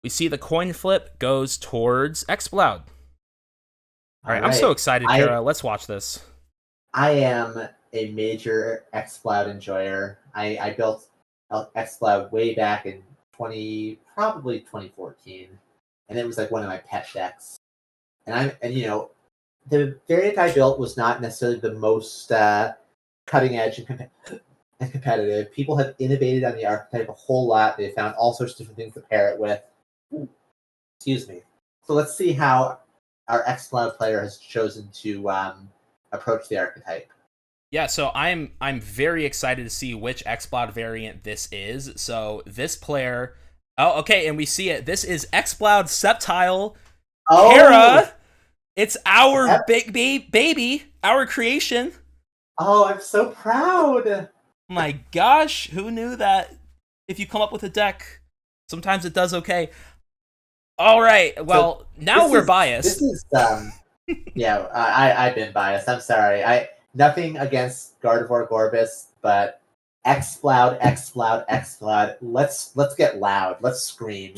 We see the coin flip goes towards Exploud. All All right, I'm so right. excited, I Cara. Let's watch this. I am a major Exploud enjoyer. I built Exploud way back in 2014, and it was like one of my pet decks. And the variant I built was not necessarily the most cutting edge and competitive. People have innovated on the archetype a whole lot. They found all sorts of different things to pair it with. Excuse me. So let's see how our Exploud player has chosen to approach the archetype. Yeah, so I'm very excited to see which Exploud variant this is. So this player, oh, okay, and we see it. This is Exploud Sceptile Oh, Cara. It's our yep. big baby, our creation. Oh, I'm so proud. My gosh, who knew that if you come up with a deck, sometimes it does okay. All right, So well, now this we're is this biased. is yeah. I've been biased. I'm sorry. I Nothing against Gardebyss, but Exploud. Let's get loud. Let's scream.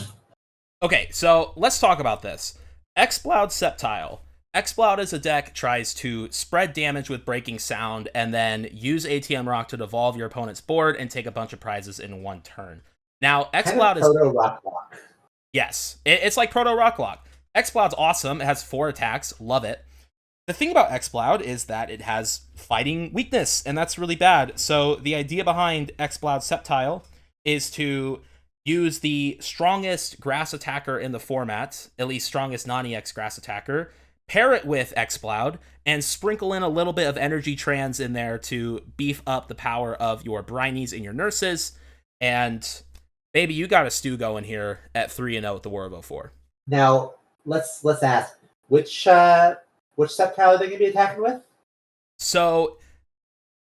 Okay, so let's talk about this. Exploud Sceptile. Exploud as a deck tries to spread damage with Breaking Sound and then use ATM Rock to devolve your opponent's board and take a bunch of prizes in one turn. Now, Kind of Exploud is, proto rock walk. yes, it's like Proto Rocklock. Exploud's awesome. It has 4 attacks. Love it. The thing about Exploud is that it has fighting weakness, and that's really bad. So the idea behind Exploud Sceptile is to use the strongest grass attacker in the format, at least strongest non-EX grass attacker, pair it with Exploud, and sprinkle in a little bit of energy trans in there to beef up the power of your Brinies and your Nurses. And baby, you got a stew going here at 3-0 with the War of '04. Now let's ask which Sceptile are they going to be attacking with? So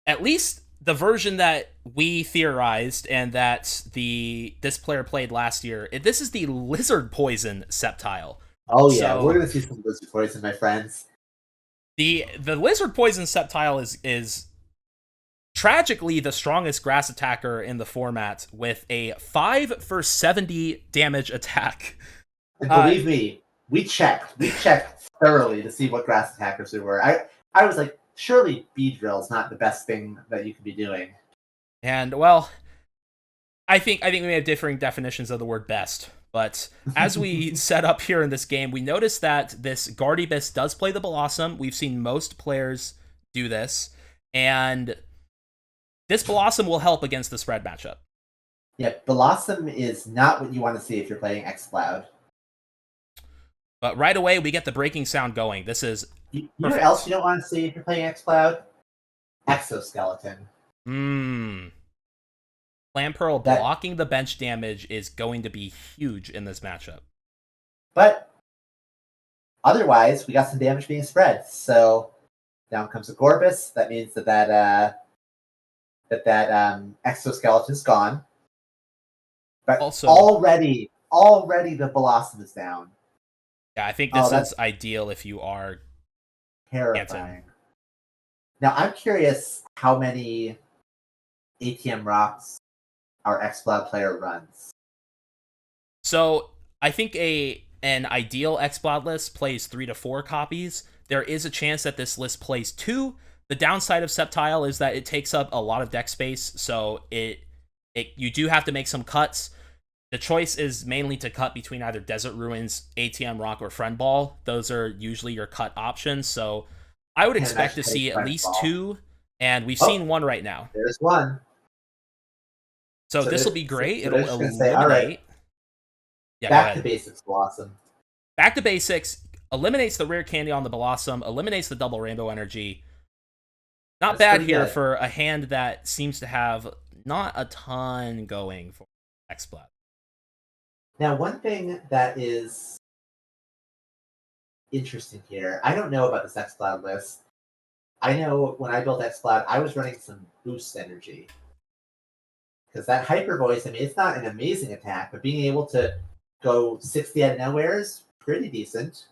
at least the version that we theorized and that this player played last year, this is the Lizard Poison Sceptile. Oh yeah, we're So going to see some Blizzard Poison, my friends. the Lizard Poison Sceptile is tragically the strongest grass attacker in the format with a 5 for 70 damage attack. And believe me, we checked thoroughly to see what grass attackers there were. I was like, surely Beedrill's not the best thing that you could be doing. And well, I think we may have differing definitions of the word best. But as we set up here in this game, we notice that this Gardebyss does play the Blossom. We've seen most players do this. And this Blossom will help against the spread matchup. Yeah, Blossom is not what you want to see if you're playing Exploud. But right away, we get the breaking sound going. This is You know what else you don't want to see if you're playing Exploud? Exoskeleton. Clan Pearl blocking the bench damage is going to be huge in this matchup. But otherwise, we got some damage being spread. So down comes a Gardebyss. That means that exoskeleton's gone. But Also, already the Blossom is down. Yeah, I think this is ideal if you are terrifying. Now I'm curious how many ATM rocks our Exploud player runs. So I think an ideal Exploud list plays 3 to 4 copies. There is a chance that this list plays 2. The downside of Sceptile is that it takes up a lot of deck space, so you do have to make some cuts. The choice is mainly to cut between either Desert Ruins, ATM Rock, or Friend Ball. Those are usually your cut options, so I would expect to see at least 2, and we've seen 1 right now. There's 1. So this will be great. So It'll eliminate. say, all right, yeah, back to basics, Blossom. Back to basics. Eliminates the rare candy on the Blossom. Eliminates the double rainbow energy. Not bad here for a hand that seems to have not a ton going for Exploud. Now, one thing that is interesting here, I don't know about this Exploud list. I know when I built Exploud, I was running some boost energy. Because that Hyper Voice, I mean, it's not an amazing attack, but being able to go 60 out of nowhere is pretty decent.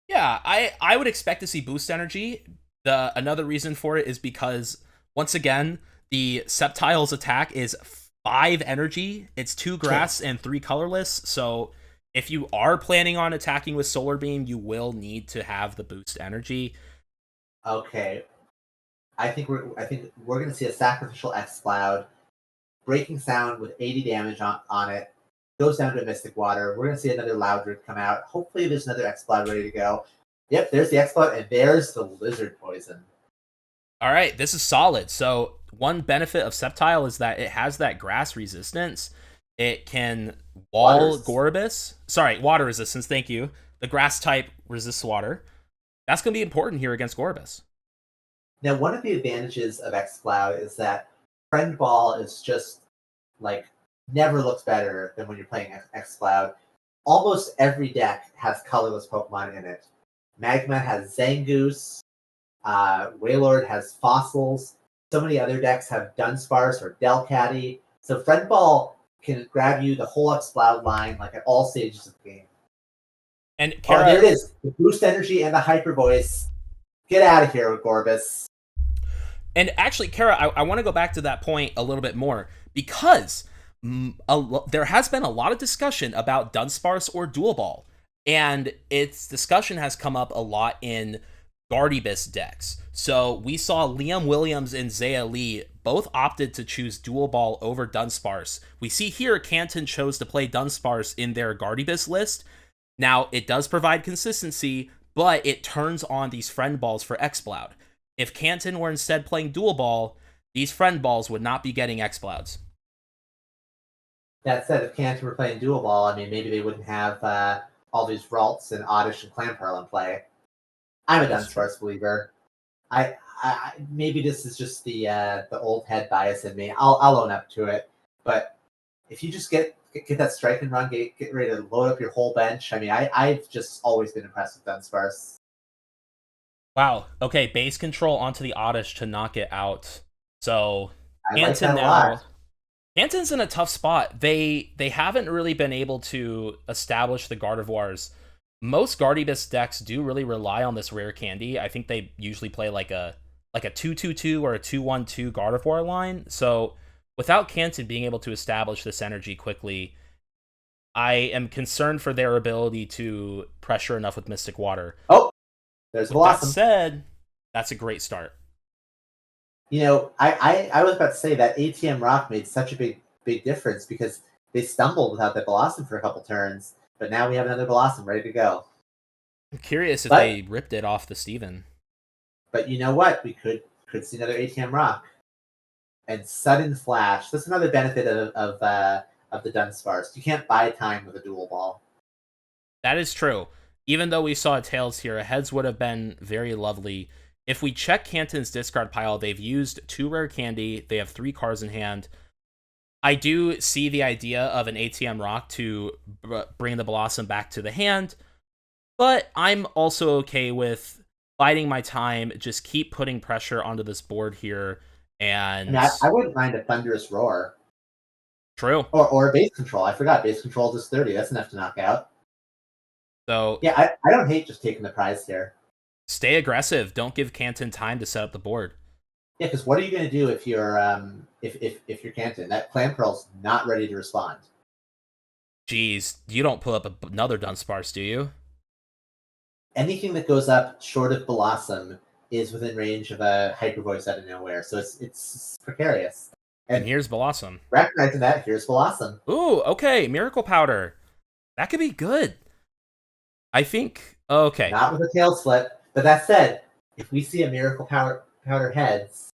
Yeah, I would expect to see boost energy. Another reason for it is because, once again, the Sceptile's attack is 5 energy. It's 2 grass and 3 colorless, so If you are planning on attacking with Solar Beam, you will need to have the boost energy. Okay, I think we're gonna see a sacrificial Exploud, breaking sound with 80 damage on it. Goes down to Mystic Water. We're gonna see another Loudred come out. Hopefully, there's another Exploud ready to go. Yep, there's the Exploud, and there's the Lizard Poison. All right, this is solid. So one benefit of Sceptile is that it has that grass resistance. It can wall Waters. Gardebyss. Sorry, water resistance. Thank you. The grass type resists water. That's going to be important here against Gardebyss. Now, one of the advantages of Exploud is that Friend Ball is just like never looks better than when you're playing Exploud. Almost every deck has colorless Pokemon in it. Magma has Zangoose. Wailord has Fossils. So many other decks have Dunsparce or Delcatty. So Friend Ball can grab you the whole Exploud line like at all stages of the game. And Cara, there it is. The boost energy and the hyper voice. Get out of here with Gardebyss. And actually, Cara, I want to go back to that point a little bit more because there has been a lot of discussion about Dunsparce or Dual Ball, and its discussion has come up a lot in Gardebyss decks. So we saw Liam Williams and Zaya Lee both opted to choose Dual Ball over Dunsparce. We see here Kanten chose to play Dunsparce in their Gardebyss list. Now, it does provide consistency, but it turns on these friend balls for Exploud. If Kanten were instead playing Dual Ball, these friend balls would not be getting Explouds. That said, if Kanten were playing Dual Ball, I mean, maybe they wouldn't have all these Ralts and Oddish and Clamperl in play. I'm a Dunsparce believer. I maybe this is just the old head bias in me. I'll own up to it. But if you just get that strike and run, get ready to load up your whole bench. I mean, I've just always been impressed with Dunsparce. Wow. Okay, base control onto the Oddish to knock it out. So I like that a lot. Kanten's in a tough spot. They haven't really been able to establish the Gardevoirs. Most Gardebyss decks do really rely on this rare candy. I think they usually play like a 2-2-2 or a 2-1-2 Gardevoir line. So without Kanten being able to establish this energy quickly, I am concerned for their ability to pressure enough with Mystic Water. Oh, there's Blossom. That said, that's a great start. You know, I was about to say that ATM Rock made such a big difference because they stumbled without the Blossom for a couple turns, but now we have another Blossom ready to go. I'm curious if they ripped it off the Steven. But you know what? We could see another ATM Rock. And Sudden Flash. That's another benefit of the Dunsparce. You can't buy time with a Dual Ball. That is true. Even though we saw a Tails here, a Heads would have been very lovely. If we check Kanten's discard pile, they've used 2 rare candy. They have 3 cards in hand. I do see the idea of an ATM Rock to bring the Blossom back to the hand, but I'm also okay with biding my time, just keep putting pressure onto this board here, and... I wouldn't mind a Thunderous Roar. True. Or Base Control. I forgot, Base Control is 30. That's enough to knock out. So yeah, I don't hate just taking the prize here. Stay aggressive. Don't give Kanten time to set up the board. Yeah, because what are you going to do if you're if you're Kanten? That Clamperl's not ready to respond. Jeez, you don't pull up another Dunsparce, do you? Anything that goes up short of Blossom is within range of a Hyper Voice out of nowhere, so it's precarious. And here's Blossom. Recognizing that, here's Blossom. Ooh, okay, Miracle Powder. That could be good. I think, okay. Not with a tail slip, but that said, if we see a Miracle Powder Heads,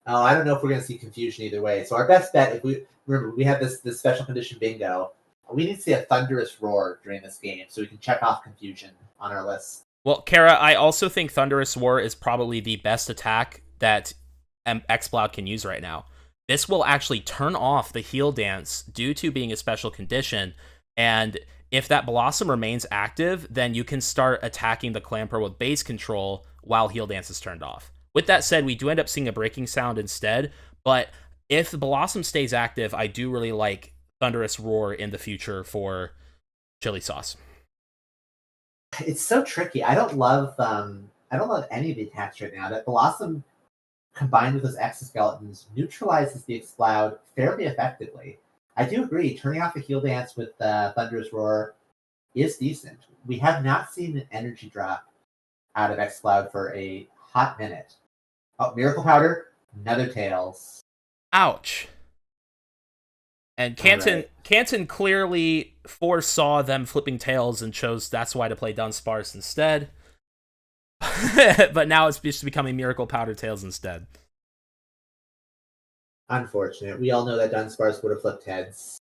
I don't know if we're going to see Confusion either way. So our best bet, if we remember, we have this special condition bingo. We need to see a Thunderous Roar during this game so we can check off Confusion on our list. Well, Cara, I also think Thunderous Roar is probably the best attack that Exploud can use right now. This will actually turn off the Heal Dance due to being a special condition, and if that Blossom remains active, then you can start attacking the Clamper with base control while Heal Dance is turned off. With that said, we do end up seeing a Breaking Sound instead, but if the Blossom stays active, I do really like Thunderous Roar in the future for Chili Sauce. It's so tricky. I don't love any of the attacks right now. That Blossom combined with those exoskeletons neutralizes the Exploud fairly effectively. I do agree. Turning off the Heal Dance with Thunderous Roar is decent. We have not seen an energy drop out of Exploud for a hot minute. Oh, Miracle Powder, another Tails. Ouch. And Canton clearly foresaw them flipping Tails and chose that's why to play Dunsparce instead. But now it's just becoming Miracle Powder Tails instead. Unfortunate. We all know that Dunsparce would have flipped heads.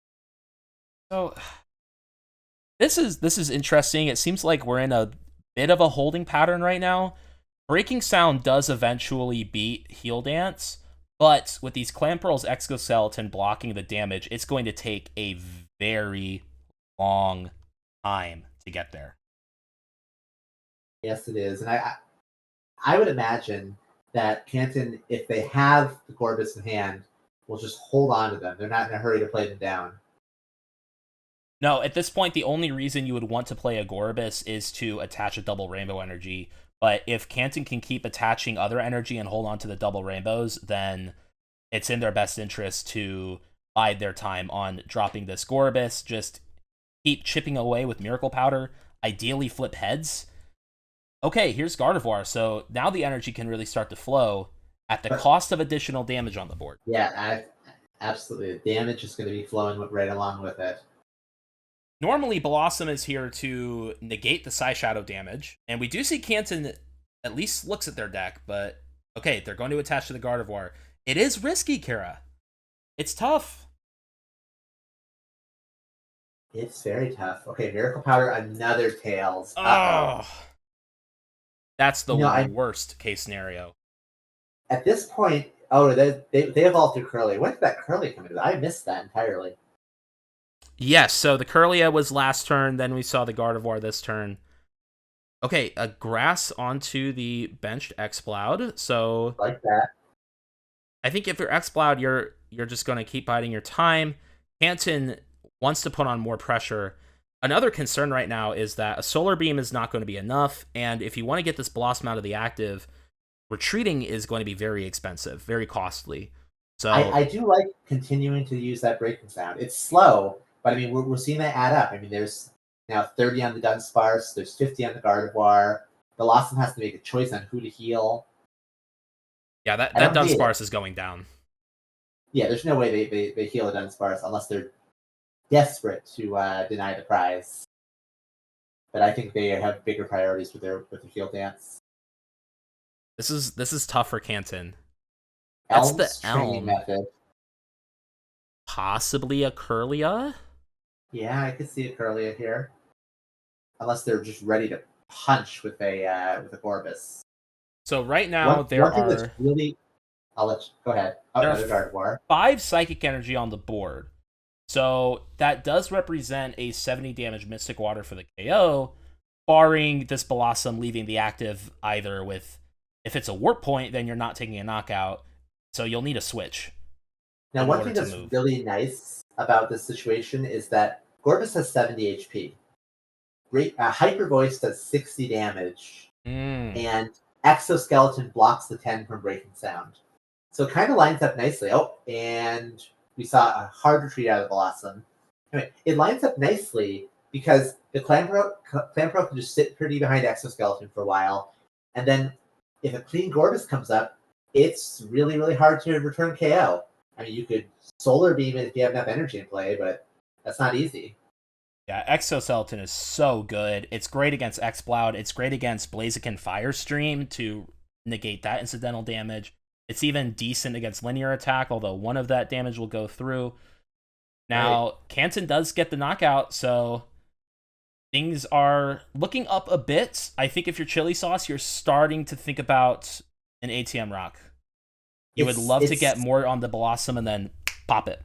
So this is interesting. It seems like we're in a bit of a holding pattern right now. Breaking Sound does eventually beat Heal Dance, but with these Clamperl's Exoskeleton blocking the damage, it's going to take a very long time to get there. Yes, it is. And I would imagine that Canton, if they have the Gardebyss in hand, will just hold on to them. They're not in a hurry to play them down. No, at this point, the only reason you would want to play a Gardebyss is to attach a double rainbow energy. But if Canton can keep attaching other energy and hold on to the double rainbows, then it's in their best interest to bide their time on dropping this Gardebyss. Just keep chipping away with Miracle Powder. Ideally, flip heads. Okay, here's Gardevoir. So now the energy can really start to flow at the cost of additional damage on the board. Yeah, absolutely. The damage is going to be flowing right along with it. Normally, Blossom is here to negate the Psy Shadow damage, and we do see Canton at least looks at their deck, but okay, they're going to attach to the Gardevoir. It is risky, Cara. It's tough. It's very tough. Okay, Miracle Powder, another Tails. Oh, that's the worst case scenario. At this point, they evolved through Curly. When did that Curly come into? I missed that entirely. Yes, so the Curlia was last turn, then we saw the Gardevoir this turn. Okay, a Grass onto the benched Exploud, so... Like that. I think if you're Exploud, you're just going to keep biding your time. Canton wants to put on more pressure. Another concern right now is that a Solar Beam is not going to be enough, and if you want to get this Blossom out of the active, retreating is going to be very expensive, very costly. So I do like continuing to use that Breaking Sound. It's slow, but I mean, we're seeing that add up. I mean, there's now 30 on the Dunsparce, there's 50 on the Gardevoir. The Blossom has to make a choice on who to heal. Yeah, that Dunsparce is going down. Yeah, there's no way they heal a Dunsparce unless they're desperate to deny the prize. But I think they have bigger priorities with their heal dance. This is tough for Canton. That's the training method. Possibly a Curlia? Yeah, I could see a Curlia here. Unless they're just ready to punch with a Gardebyss. So right now there are really. I'll let you go ahead. There are 5 Psychic Energy on the board. So that does represent a 70 damage Mystic Water for the KO, barring this Blossom leaving the active either with, if it's a Warp Point, then you're not taking a knockout, so you'll need a switch. Now, one thing that's really nice about this situation is that Gardebyss has 70 HP. Hyper Voice does 60 damage, and Exoskeleton blocks the 10 from Breaking Sound. So it kind of lines up nicely. Oh, and we saw a hard retreat out of the Blossom. Anyway, it lines up nicely because the Clamperl can just sit pretty behind Exoskeleton for a while, and then if a clean Gardebyss comes up, it's really, really hard to return KO. I mean, you could Solar Beam it if you have enough energy in play, but that's not easy. Yeah, Exoskeleton is so good. It's great against Exploud. It's great against Blaziken Firestream to negate that incidental damage. It's even decent against linear attack, although one of that damage will go through. Now, right. Canton does get the knockout, so things are looking up a bit. I think if you're Chili Sauce, you're starting to think about an ATM Rock. You would love to get more on the Blossom and then pop it.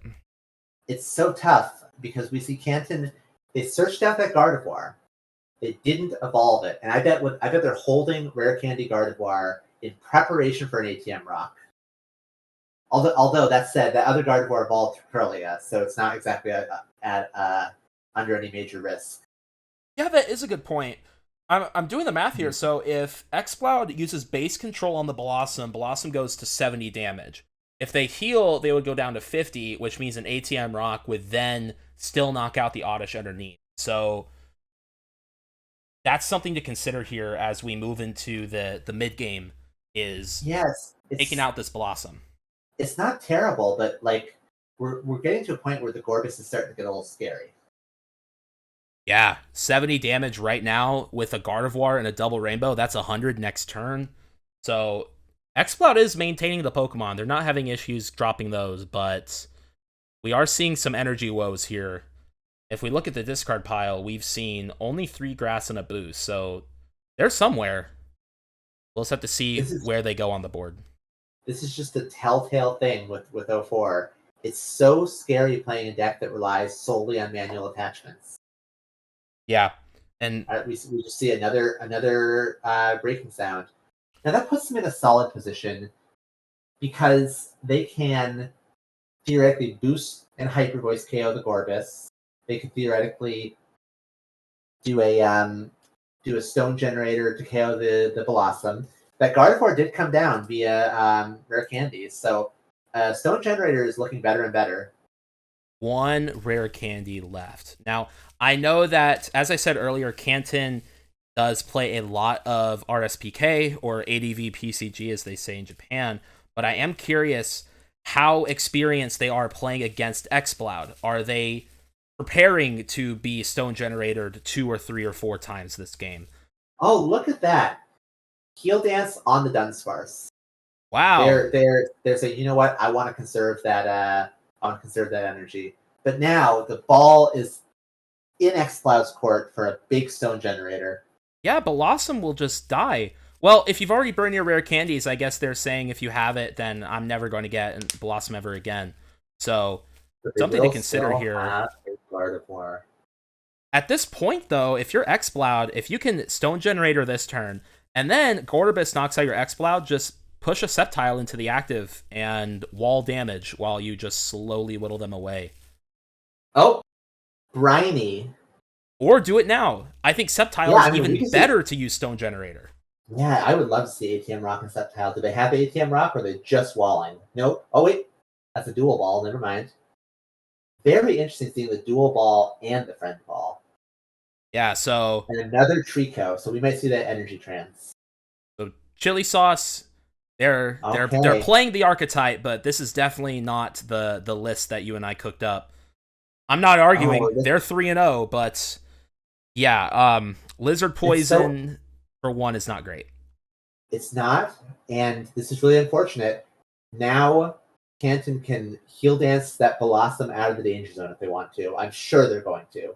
It's so tough because we see Canton. They searched out that Gardevoir. They didn't evolve it, and I bet they're holding Rare Candy Gardevoir in preparation for an ATM Rock. Although that said, that other Gardevoir evolved through Curlia, so it's not exactly under any major risk. Yeah, that is a good point. I'm doing the math here. So if Exploud uses base control on the Blossom, Blossom goes to 70 damage. If they heal, they would go down to 50, which means an ATM Rock would then still knock out the Oddish underneath. So that's something to consider here as we move into the mid game, is Yes, taking out this Blossom. it's not terrible, but like we're getting to a point where the Gorbis is starting to get a little scary. Yeah, 70 damage right now with a Gardevoir and a double rainbow. That's 100 next turn. So Exploud is maintaining the Pokemon. They're not having issues dropping those, but we are seeing some energy woes here. If we look at the discard pile, we've seen only 3 grass and a boost, so they're somewhere. We'll just have to see This is where they go on the board. this is just a telltale thing with 04. It's so scary playing a deck that relies solely on manual attachments. Yeah, and We just see another breaking sound. Now that puts them in a solid position because they can theoretically boost and hyper voice KO the Gorbis. They could theoretically do a stone generator to KO the Blossom. That Gardevoir did come down via rare candies, so stone generator is looking better and better. one rare candy left. Now, I know that, as I said earlier, Kanten does play a lot of RSPK, or ADV PCG as they say in Japan, but I am curious how experienced they are playing against Exploud. Are they preparing to be stone generated 2 or 3 or 4 times this game? Oh, look at that! Heel dance on the Dunsparce. Wow. They're saying, you know what? I want to conserve that. I want to conserve that energy. But now the ball is in Exploud's court for a big stone generator. Yeah, Blossom will just die. Well, if you've already burned your rare candies, I guess they're saying if you have it, then I'm never going to get Blossom ever again. So, But they something to will consider still here. have a Gardevoir. At this point, though, if you're Exploud, if you can Stone Generator this turn, and then Gardebyss knocks out your Exploud, just push a Sceptile into the active and wall damage while you just slowly whittle them away. Oh, Briny. Or do it now. I think Sceptile Yeah, is I mean, we even can see. better to use Stone Generator. Yeah, I would love to see ATM Rock and Sceptile. Do they have ATM Rock or are they just walling? Nope. Oh, wait. That's a dual ball. Never mind. Very interesting seeing the dual ball and the friend ball. Yeah, so And another Trico. So we might see that energy trance. Chili Sauce, they're Okay. playing the archetype, but this is definitely not the list that you and I cooked up. I'm not arguing. Oh, They're 3-0, but yeah, Lizard so Poison for one is not great. it's not, and this is really unfortunate. Now Canton can heel dance that Blossom out of the danger zone if they want to. I'm sure they're going to.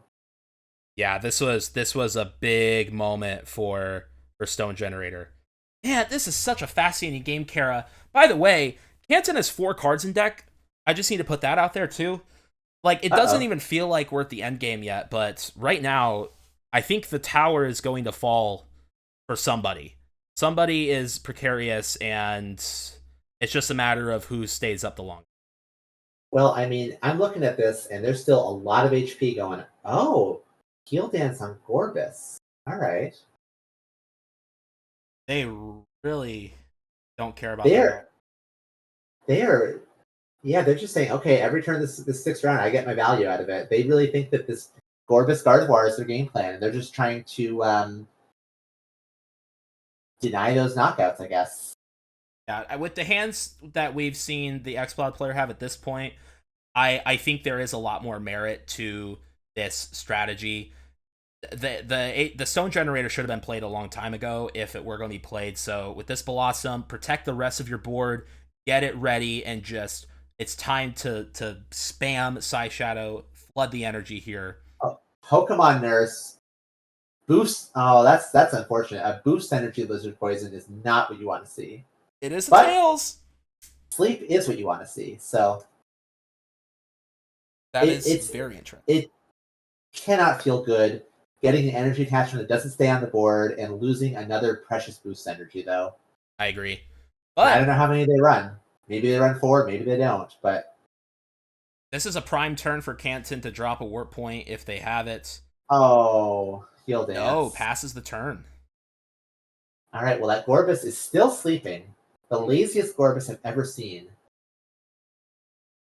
Yeah, this was a big moment for Stone Generator. Man, this is such a fascinating game, Cara. By the way, Canton has 4 cards in deck. I just need to put that out there too. Like, it doesn't Uh-oh. even feel like we're at the end game yet, but right now, I think the tower is going to fall for somebody. Somebody is precarious, and it's just a matter of who stays up the longest. Well, I mean, I'm looking at this, and there's still a lot of HP going. Oh, heel dance on Gorbis. All right. They really don't care about that at all. They're they're yeah, they're just saying, okay, every turn this sticks around, I get my value out of it. They really think that this Gorbis Gardevoir is their game plan, and they're just trying to deny those knockouts, I guess. Yeah, with the hands that we've seen the Exploud player have at this point, I think there is a lot more merit to this strategy. The Stone Generator should have been played a long time ago if it were going to be played. So with this Blossom, protect the rest of your board, get it ready, and just it's time to spam Psy Shadow, flood the energy here. Oh, Pokemon Nurse boost. Oh, that's unfortunate. A boost energy lizard poison is not what you want to see, It is a but tails. sleep is what you want to see. So That is it's very interesting. it cannot feel good getting an energy attachment that doesn't stay on the board and losing another precious boost energy though. I agree, And I don't but know how many they run. Maybe they run 4, maybe they don't. But this is a prime turn for Canton to drop a warp point if they have it. oh, heel No, dance. passes the turn. All right, well that Gorbis is still sleeping. The laziest Gorbis I've ever seen.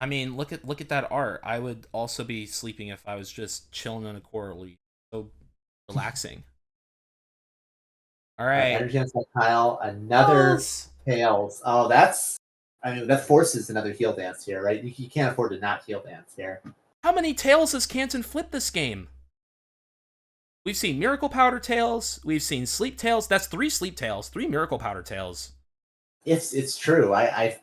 I mean, look at that art. I would also be sleeping if I was just chilling in a coral reef. So relaxing. All All right, right. energy on Sceptile, another Tails. Tails. Oh, that's. I mean, that forces another heal dance here, right? You can't afford to not heal dance here. How many tails has Canton flipped this game? We've seen Miracle Powder tails. We've seen Sleep tails. That's 3 Sleep tails, 3 Miracle Powder tails. It's true. I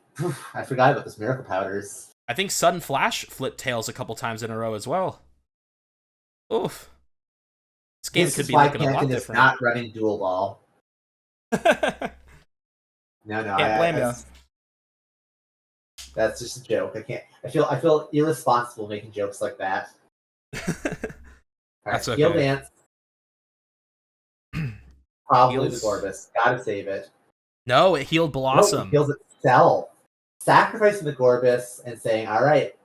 forgot about this miracle powders. I think Sudden Flash flipped tails a couple times in a row as well. Oof. This game This could is be why looking a lot Canton is different. not running dual ball. Can't No, no, blame you. that's just a joke. I can't. I feel irresponsible making jokes like that. All right, That's heal okay. dance. Probably the Heals. Gorbis. Gotta save it. No, it healed No, it Blossom. heals itself. Sacrificing the Gorbis and saying, "All right,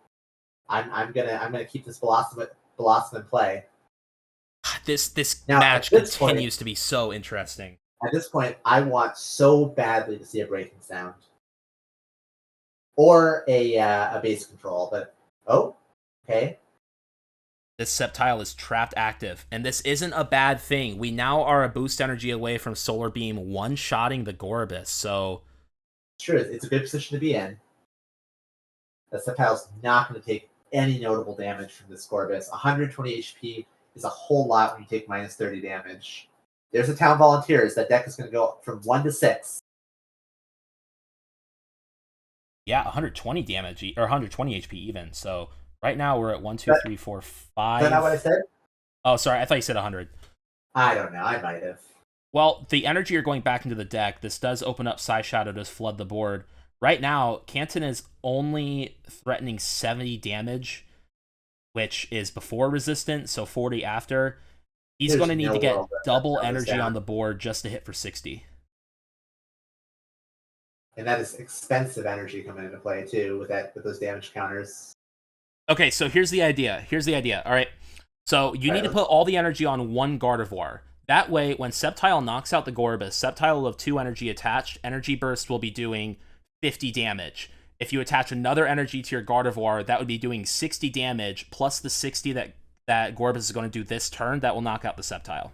I'm gonna keep this Blossom in play." This Now, at match this point, continues to be so interesting. I want so badly to see a breaking sound or a base control, but oh, okay. This Sceptile is trapped active, and this isn't a bad thing. We now are a boost energy away from Solar Beam one-shotting the Gardebyss, so Sure, it's a good position to be in. The Sceptile's not going to take any notable damage from this Gorbis. 120 HP is a whole lot when you take minus 30 damage. There's a Town Volunteers. That deck is going to go from 1 to 6. yeah, 120 damage, or 120 HP even. So right now we're at 1, 2, But, 3, 4, is that not what I 5. said? Oh, sorry, I thought you said 100. I don't know. I might have. Well, the energy you're going back into the deck, this does open up Psy Shadow to flood the board. Right now, Canton is only threatening 70 damage, which is before resistant, so 40 after. He's There's going to need no to get world that double goes energy down. on the board just to hit for 60. And that is expensive energy coming into play too with those damage counters. Okay, so here's the idea. All right. So you need to put all the energy on one Gardevoir. That way, when Sceptile knocks out the Gardebyss, Sceptile will have 2 energy attached. Energy Burst will be doing 50 damage. If you attach another energy to your Gardevoir, that would be doing 60 damage, plus the 60 that Gardebyss is going to do this turn. That will knock out the Sceptile.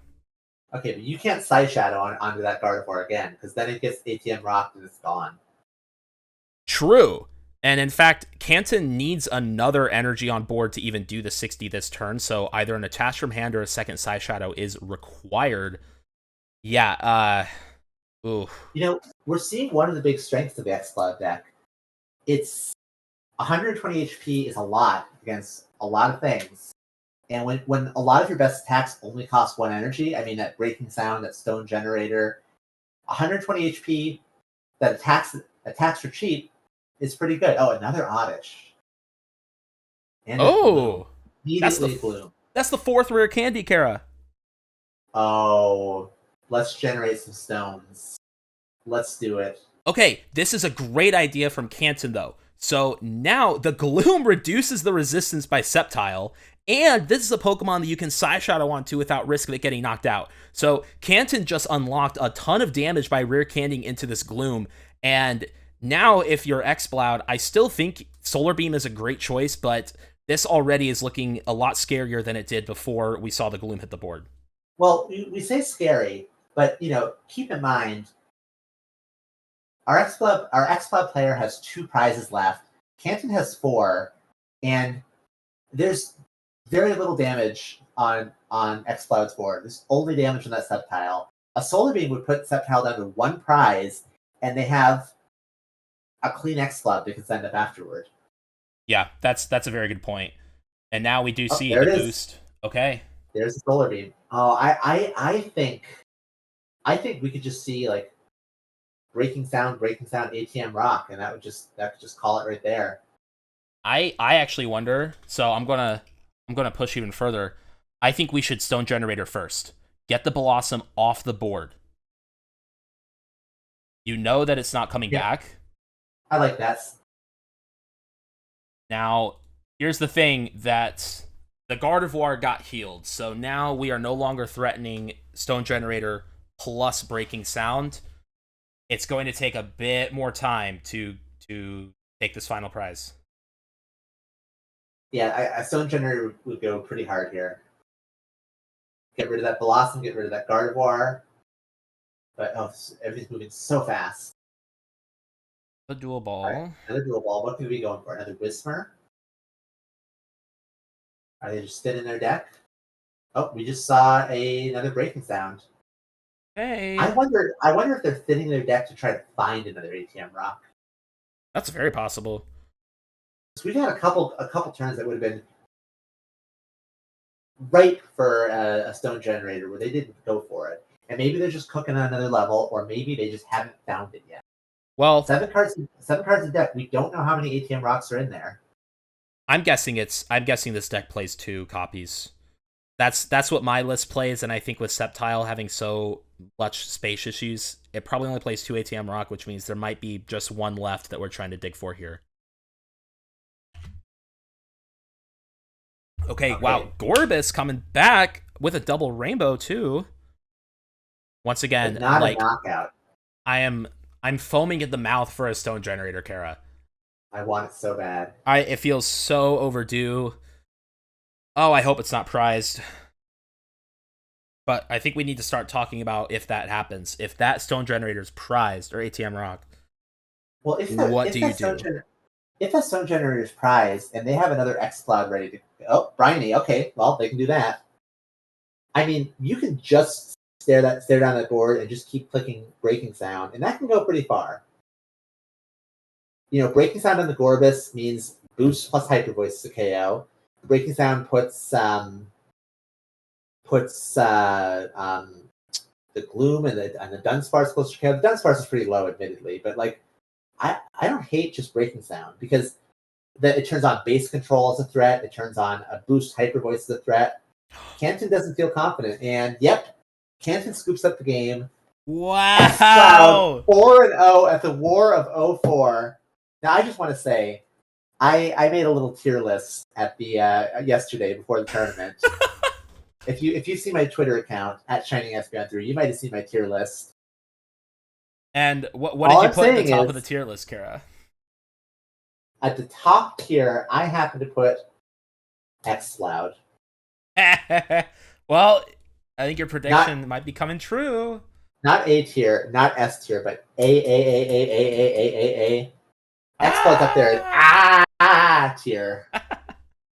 Okay, but you can't Side Shadow onto that Gardevoir again, because then it gets ATM rocked and it's gone. True. And in fact, Canton needs another energy on board to even do the 60 this turn, so either an attach from hand or a second Side Shadow is required. Yeah, ooh. You know, we're seeing one of the big strengths of the Exploud deck. It's 120 HP is a lot against a lot of things. And when a lot of your best attacks only cost 1 energy, I mean that Breaking Sound, that Stone Generator, 120 HP that attacks for cheap is pretty good. Oh, another Oddish. And a Gloom. Oh, Immediately Gloom. that's the 4th rare candy, Cara. Oh, let's generate some stones. Let's do it. Okay, this is a great idea from Canton, though. So now the Gloom reduces the resistance by Sceptile, and this is a Pokemon that you can Psy Shadow onto without risk of it getting knocked out. So Canton just unlocked a ton of damage by rare candying into this Gloom, and now if you're Exploud, I still think Solar Beam is a great choice, but this already is looking a lot scarier than it did before we saw the Gloom hit the board. Well, we say scary, but keep in mind our X-Club player has 2 prizes left. Canton has 4, and there's very little damage on X-Cloud's board. There's only damage on that Sceptile. A Solar Beam would put Sceptile down to 1 prize, and they have a clean X-Club they can send up afterward. Yeah, that's a very good point. And now we do see there the it is. boost. Okay. There's a Solar Beam. Oh, I think we could just see like Breaking Sound, ATM Rock, and that could just call it right there. I actually wonder, so I'm gonna push even further. I think we should Stone Generator first. Get the Blossom off the board. You know that it's not coming back. I like that. Now, here's the thing that the Gardevoir got healed, so now we are no longer threatening Stone Generator plus Breaking Sound. It's going to take a bit more time to take this final prize. Yeah, a Stone Generator would go pretty hard here. Get rid of that Blossom, get rid of that Gardevoir. But everything's moving so fast. A dual ball. All right, another dual ball. What could we be going for? Another Whisper? Are they just thinning their deck? Oh, we just saw another breaking sound. Hey. I wonder if they're thinning their deck to try to find another ATM rock. That's very possible. So we've had a couple turns that would have been ripe for a stone generator where they didn't go for it, and maybe they're just cooking on another level, or maybe they just haven't found it yet. Well, seven cards in deck. We don't know how many ATM rocks are in there. I'm guessing this deck plays 2 copies. That's what my list plays, and I think with Sceptile having so much space issues, it probably only plays 2 ATM rock, which means there might be just 1 left that we're trying to dig for here. Okay, wow, Gardebyss coming back with a double rainbow too. Once again, Not like a knockout. I'm foaming at the mouth for a stone generator, Cara. I want it so bad. It feels so overdue. Oh, I hope it's not prized. But I think we need to start talking about if that happens. If that stone generator is prized or ATM rock. Well, what do you do? If a stone generator is prized and they have another Exploud ready to go, Briny, okay, well, they can do that. I mean, you can just stare down the board and just keep clicking Breaking Sound, and that can go pretty far. You know, Breaking Sound on the Gardebyss means boost plus Hyper Voice to KO. Breaking Sound puts the Gloom and the Dunsparce close to KO. The Dunsparce is pretty low, admittedly, but like I don't hate just Breaking Sound because it turns on base control as a threat. It turns on a boost Hyper Voice as a threat. Canton doesn't feel confident, and yep, Canton scoops up the game. Wow! 4-0 at the War of 04. Now, I just want to say, I made a little tier list at the yesterday before the tournament. If you see my Twitter account at ShiningSB3, you might have seen my tier list. And what did you put at the top of the tier list, Cara? At the top tier, I happen to put Exploud. Well, I think your prediction might be coming true. Not A tier, not S tier, but A. Exploud's up there. Ah tier.